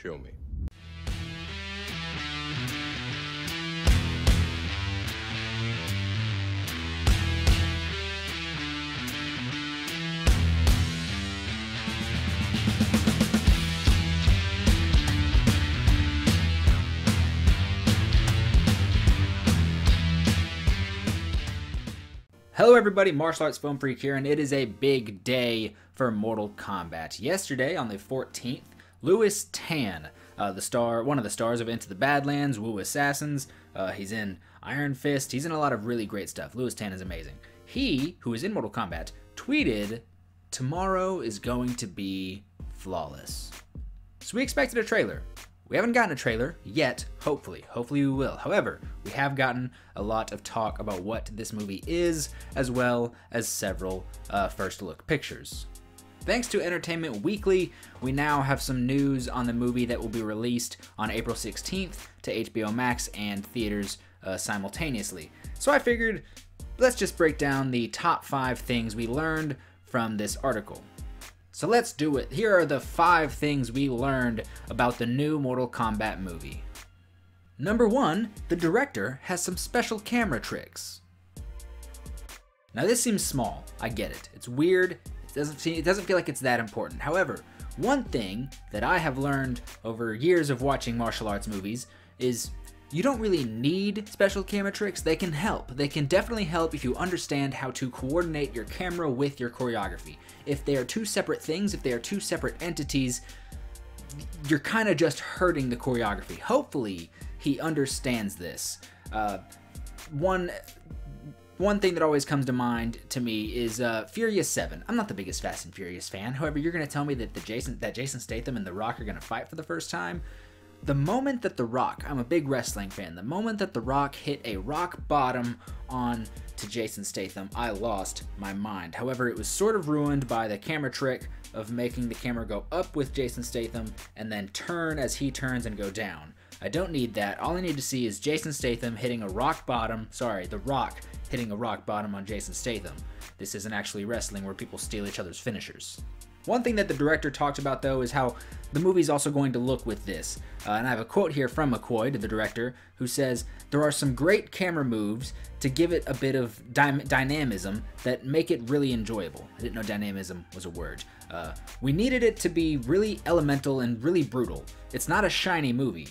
Show me. Hello everybody, Martial Arts Film Freak here, and it is a big day for Mortal Kombat. Yesterday, on the 14th, Lewis Tan, one of the stars of Into the Badlands, Wu Assassins, he's in Iron Fist, he's in a lot of really great stuff. Lewis Tan is amazing. He, who is in Mortal Kombat, tweeted, "Tomorrow is going to be flawless." So we expected a trailer. We haven't gotten a trailer yet, hopefully. Hopefully we will. However, we have gotten a lot of talk about what this movie is, as well as several first look pictures. Thanks to Entertainment Weekly, we now have some news on the movie that will be released on April 16th to HBO Max and theaters simultaneously. So I figured, let's just break down the top 5 things we learned from this article. So let's do it. Here are the 5 things we learned about the new Mortal Kombat movie. Number 1, the director has some special camera tricks. Now this seems small, I get it. It's weird, it doesn't feel like it's that important. However, one thing that I have learned over years of watching martial arts movies is you don't really need special camera tricks. They can help. They can definitely help if you understand how to coordinate your camera with your choreography. If they are two separate things, if they are two separate entities, you're kind of just hurting the choreography. Hopefully, he understands this. One thing that always comes to mind to me is Furious 7. I'm not the biggest Fast and Furious fan. However, you're going to tell me that Jason Statham and The Rock are going to fight for the first time? The moment that The Rock, I'm a big wrestling fan, the moment that The Rock hit a rock bottom on to Jason Statham, I lost my mind. However, it was sort of ruined by the camera trick of making the camera go up with Jason Statham and then turn as he turns and go down. I don't need that. All I need to see is Jason Statham hitting a rock bottom, The Rock hitting a rock bottom on Jason Statham. This isn't actually wrestling where people steal each other's finishers. One thing that the director talked about, though, is how the movie's also going to look with this. And I have a quote here from McCoy, the director, who says, "There are some great camera moves to give it a bit of dynamism that make it really enjoyable." I didn't know dynamism was a word. We needed it to be really elemental and really brutal. It's not a shiny movie.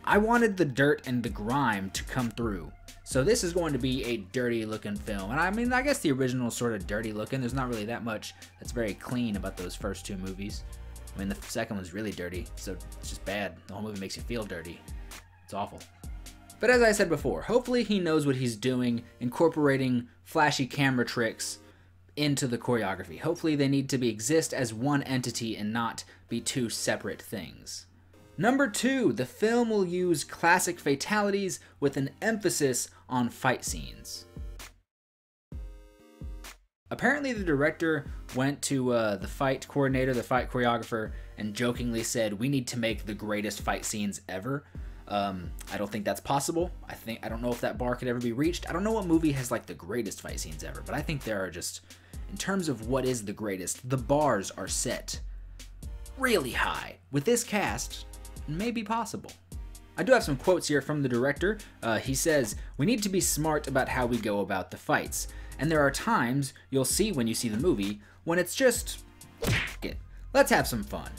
I wanted the dirt and the grime to come through. So this is going to be a dirty looking film. And I mean, I guess the original is sort of dirty looking. There's not really that much that's very clean about those first 2 movies. I mean, the second one's really dirty, so it's just bad. The whole movie makes you feel dirty. It's awful. But as I said before, hopefully he knows what he's doing, incorporating flashy camera tricks into the choreography. Hopefully they need to exist as one entity and not be 2 separate things. Number 2, the film will use classic fatalities with an emphasis on fight scenes. Apparently the director went to the fight coordinator, the fight choreographer, and jokingly said, "We need to make the greatest fight scenes ever." I don't think that's possible. I don't know if that bar could ever be reached. I don't know what movie has like the greatest fight scenes ever, but I think there are just, in terms of what is the greatest, the bars are set really high. With this cast, may be possible. I do have some quotes here from the director. He says, "We need to be smart about how we go about the fights. And there are times you'll see when you see the movie when it's just, let's have some fun."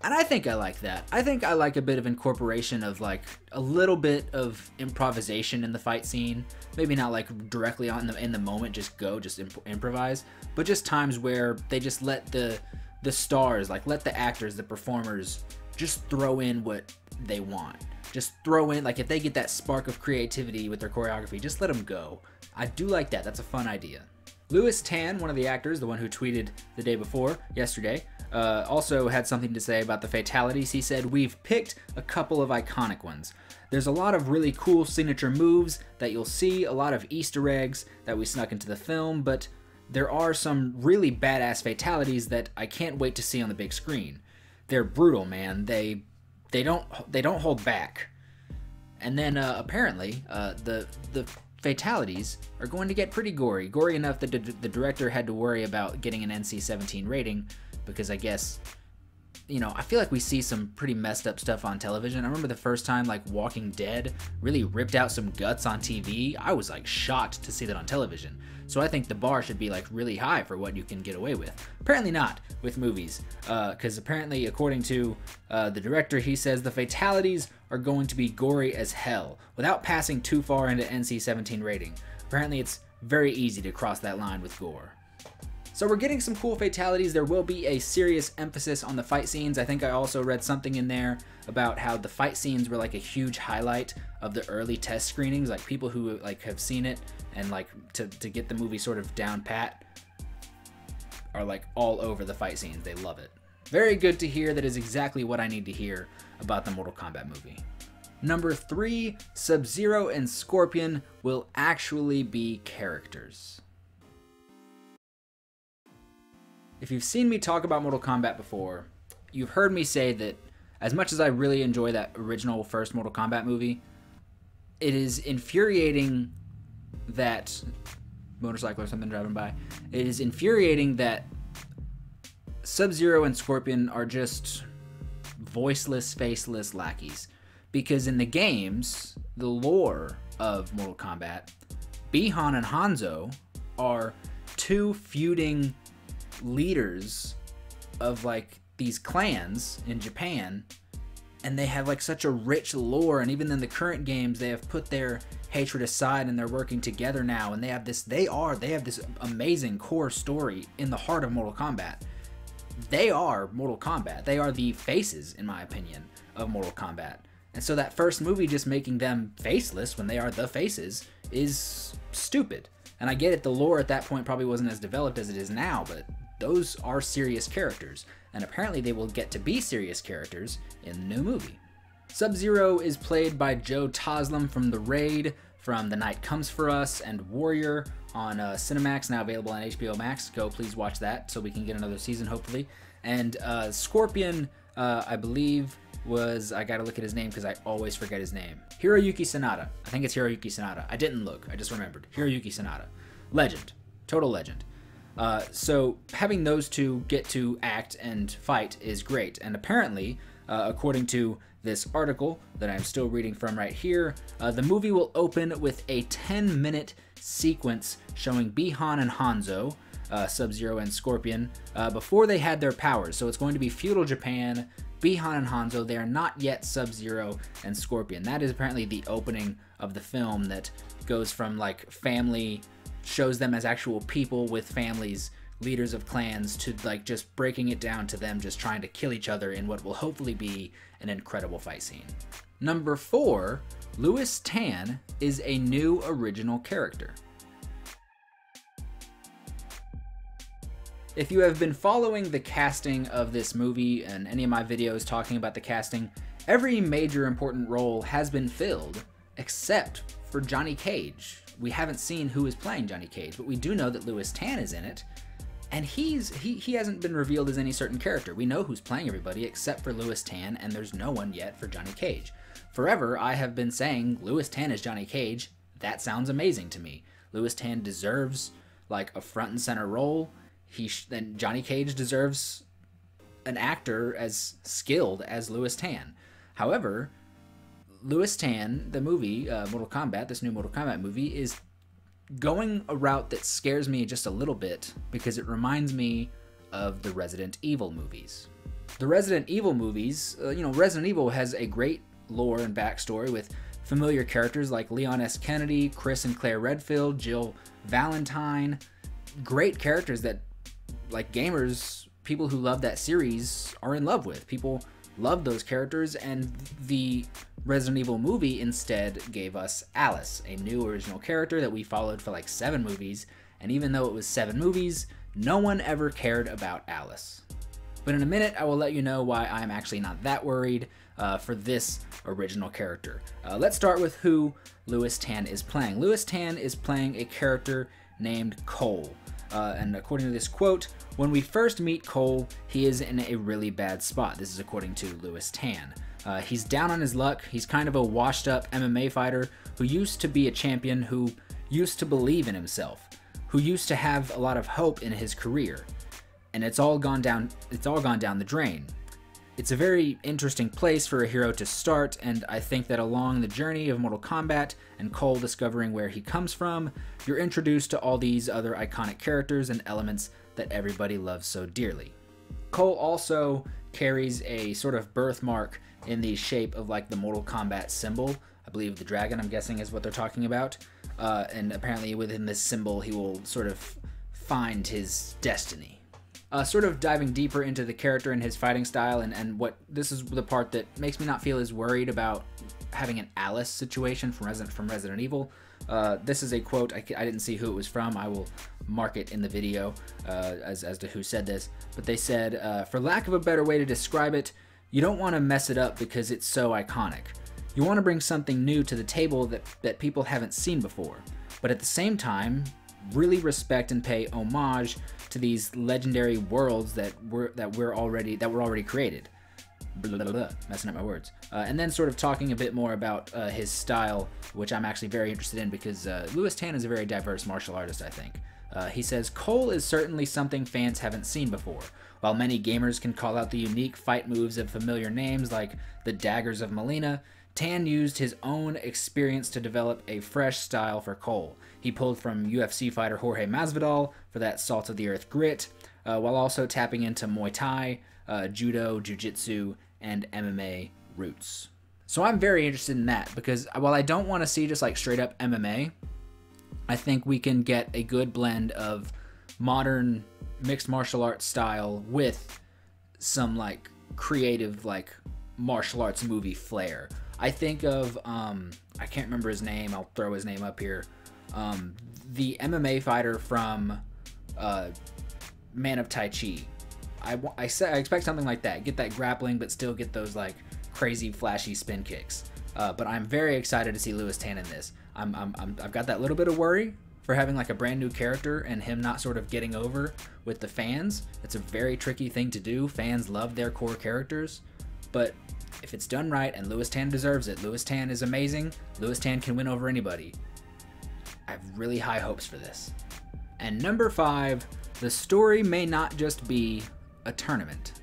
And I think I like that. I think I like a bit of incorporation of like a little bit of improvisation in the fight scene. Maybe not like directly in the moment, just improvise, but just times where they just let the stars, like let the actors, the performers, just throw in what they want. Just throw in, like if they get that spark of creativity with their choreography, just let them go. I do like that. That's a fun idea. Lewis Tan, one of the actors, the one who tweeted the day before, yesterday, also had something to say about the fatalities. He said, "We've picked a couple of iconic ones. There's a lot of really cool signature moves that you'll see, a lot of Easter eggs that we snuck into the film, but there are some really badass fatalities that I can't wait to see on the big screen. They're brutal, man. They don't hold back." And then apparently the fatalities are going to get pretty gory enough that the director had to worry about getting an NC-17 rating, because I guess you know, I feel like we see some pretty messed up stuff on television. I remember the first time like Walking Dead really ripped out some guts on TV. I was like shocked to see that on television. So I think the bar should be like really high for what you can get away with. Apparently not with movies, because apparently according to the director, he says the fatalities are going to be gory as hell without passing too far into NC-17 rating. Apparently it's very easy to cross that line with gore. So we're getting some cool fatalities. There will be a serious emphasis on the fight scenes. I think I also read something in there about how the fight scenes were like a huge highlight of the early test screenings. Like people who like have seen it and like to get the movie sort of down pat are like all over the fight scenes. They love it. Very good to hear. That is exactly what I need to hear about the Mortal Kombat movie. Number 3, SubZero and Scorpion will actually be characters. If you've seen me talk about Mortal Kombat before, you've heard me say that as much as I really enjoy that original first Mortal Kombat movie, it is infuriating that motorcycle or something driving by. It is infuriating that SubZero and Scorpion are just voiceless, faceless lackeys. Because in the games, the lore of Mortal Kombat, Bi-Han and Hanzo are two feuding leaders of like these clans in Japan, and they have like such a rich lore, and even in the current games they have put their hatred aside and they're working together now, and they have this amazing core story in the heart of Mortal Kombat. They are Mortal Kombat. They are the faces, in my opinion, of Mortal Kombat. And so that first movie just making them faceless when they are the faces is stupid. And I get it, the lore at that point probably wasn't as developed as it is now, but those are serious characters, and apparently they will get to be serious characters in the new movie. SubZero is played by Joe Taslim from The Raid, from The Night Comes For Us, and Warrior on Cinemax, now available on HBO Max. Go please watch that so we can get another season, hopefully. And Scorpion, I believe, was, I gotta look at his name because I always forget his name. Hiroyuki Sanada. I think it's Hiroyuki Sanada. I didn't look, I just remembered. Hiroyuki Sanada. Legend. Total legend. So having those two get to act and fight is great. And apparently, according to this article that I'm still reading from right here, the movie will open with a 10-minute sequence showing Bi-Han and Hanzo, SubZero and Scorpion, before they had their powers. So it's going to be feudal Japan, Bi-Han and Hanzo. They are not yet SubZero and Scorpion. That is apparently the opening of the film, that goes from like family, shows them as actual people with families, leaders of clans, to like just breaking it down to them just trying to kill each other in what will hopefully be an incredible fight scene. Number 4, Lewis Tan is a new original character. If you have been following the casting of this movie and any of my videos talking about the casting, every major important role has been filled except for Johnny Cage. We haven't seen who is playing Johnny Cage, but we do know that Lewis Tan is in it, and he hasn't been revealed as any certain character. We know who's playing everybody except for Lewis Tan, and there's no one yet for Johnny Cage. Forever, I have been saying Lewis Tan is Johnny Cage. That sounds amazing to me. Lewis Tan deserves like a front and center role. And Johnny Cage deserves an actor as skilled as Lewis Tan. However, Lewis Tan, the movie, Mortal Kombat, this new Mortal Kombat movie, is going a route that scares me just a little bit because it reminds me of the Resident Evil movies. The Resident Evil movies, Resident Evil has a great lore and backstory with familiar characters like Leon S. Kennedy, Chris and Claire Redfield, Jill Valentine. Great characters that, like gamers, people who love that series are in love with. People love those characters, and the Resident Evil movie instead gave us Alice, a new original character that we followed for like 7 movies, and even though it was 7 movies, no one ever cared about Alice. But in a minute, I will let you know why I'm actually not that worried for this original character. Let's start with who Lewis Tan is playing. Lewis Tan is playing a character named Cole. And according to this quote, when we first meet Cole, he is in a really bad spot. This is according to Lewis Tan. He's down on his luck. He's kind of a washed up MMA fighter who used to be a champion, who used to believe in himself, who used to have a lot of hope in his career. And it's all gone down the drain. It's a very interesting place for a hero to start, and I think that along the journey of Mortal Kombat and Cole discovering where he comes from, you're introduced to all these other iconic characters and elements that everybody loves so dearly. Cole also carries a sort of birthmark in the shape of like the Mortal Kombat symbol. I believe the dragon, I'm guessing, is what they're talking about. And apparently within this symbol, he will sort of find his destiny. Sort of diving deeper into the character and his fighting style, and what this is the part that makes me not feel as worried about having an Alice situation from Resident Evil. This is a quote. I didn't see who it was from. I will mark it in the video as to who said this. But they said, for lack of a better way to describe it, you don't want to mess it up because it's so iconic. You want to bring something new to the table that people haven't seen before, but at the same time, really respect and pay homage to these legendary worlds that were already created. Blah, blah, blah, messing up my words. And then sort of talking a bit more about his style, which I'm actually very interested in because Lewis Tan is a very diverse martial artist, I think. He says, Cole is certainly something fans haven't seen before. While many gamers can call out the unique fight moves of familiar names like the daggers of Melina, Tan used his own experience to develop a fresh style for Cole. He pulled from UFC fighter Jorge Masvidal for that salt-of-the-earth grit, while also tapping into Muay Thai, Judo, Jiu-Jitsu, and MMA roots. So I'm very interested in that because while I don't want to see just like straight-up MMA, I think we can get a good blend of modern mixed martial arts style with some like creative like martial arts movie flair. I think of, I can't remember his name, I'll throw his name up here, the MMA fighter from Man of Tai Chi. I expect something like that. Get that grappling, but still get those like crazy flashy spin kicks. But I'm very excited to see Lewis Tan in this. I've got that little bit of worry for having like a brand new character and him not sort of getting over with the fans. It's a very tricky thing to do. Fans love their core characters, but if it's done right, and Lewis Tan deserves it, Lewis Tan is amazing, Lewis Tan can win over anybody. I have really high hopes for this. And number 5, the story may not just be a tournament.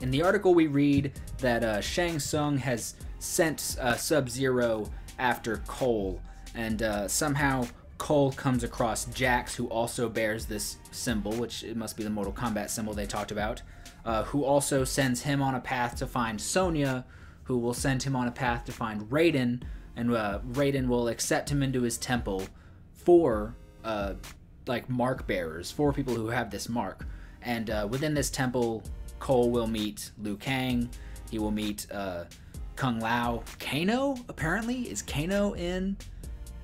In the article we read that Shang Tsung has sent SubZero after Cole, and somehow Cole comes across Jax, who also bears this symbol, which it must be the Mortal Kombat symbol they talked about, who also sends him on a path to find Sonya, who will send him on a path to find Raiden, and Raiden will accept him into his temple for like mark bearers, for people who have this mark. And within this temple, Cole will meet Liu Kang, he will meet Kung Lao. Kano, apparently? Is Kano in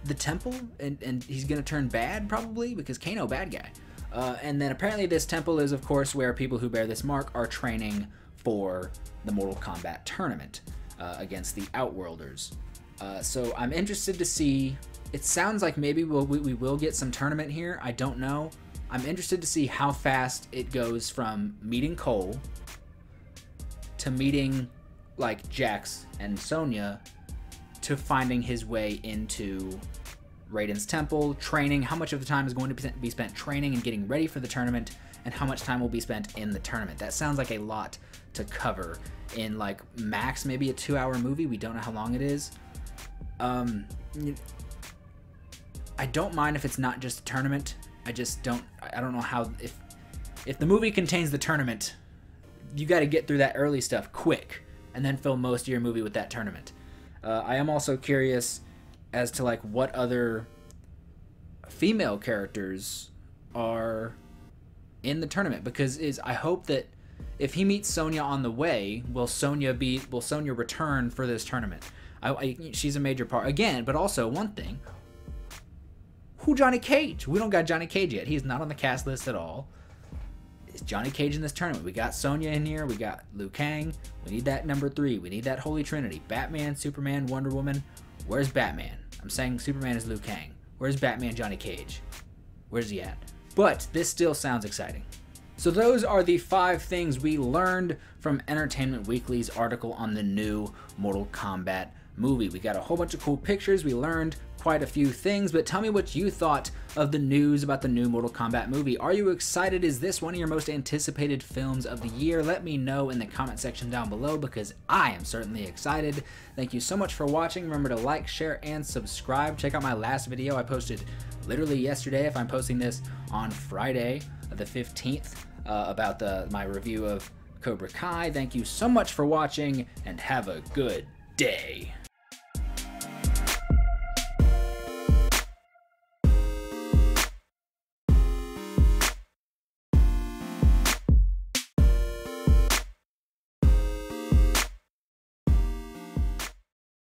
the temple? And he's gonna turn bad, probably, because Kano, bad guy. And then apparently this temple is, of course, where people who bear this mark are training for the Mortal Kombat tournament against the Outworlders. So I'm interested to see. It sounds like maybe we will get some tournament here. I don't know. I'm interested to see how fast it goes from meeting Cole to meeting like Jax and Sonya to finding his way into Raiden's temple, training. How much of the time is going to be spent training and getting ready for the tournament, and how much time will be spent in the tournament? That sounds like a lot to cover in like max maybe a 2-hour movie. We don't know how long it is. I don't mind if it's not just a tournament. I don't know how, if the movie contains the tournament, you got to get through that early stuff quick and then film most of your movie with that tournament. I am also curious as to like what other female characters are in the tournament, because I hope that if he meets Sonya on the way, will Sonya return for this tournament? She's a major part again, but also one thing. Who Johnny Cage? We don't got Johnny Cage yet. He's not on the cast list at all. Is Johnny Cage in this tournament? We got Sonya in here. We got Liu Kang. We need that number 3. We need that Holy Trinity. Batman, Superman, Wonder Woman. Where's Batman? I'm saying Superman is Liu Kang. Where's Batman Johnny Cage? Where's he at? But this still sounds exciting. So those are the 5 things we learned from Entertainment Weekly's article on the new Mortal Kombat movie. We got a whole bunch of cool pictures. We learned quite a few things, but tell me what you thought of the news about the new Mortal Kombat movie. Are you excited? Is this one of your most anticipated films of the year? Let me know in the comment section down below, because I am certainly excited. Thank you so much for watching. Remember to like, share, and subscribe. Check out my last video I posted literally yesterday, if I'm posting this on Friday the 15th, about my review of Cobra Kai. Thank you so much for watching, and have a good day.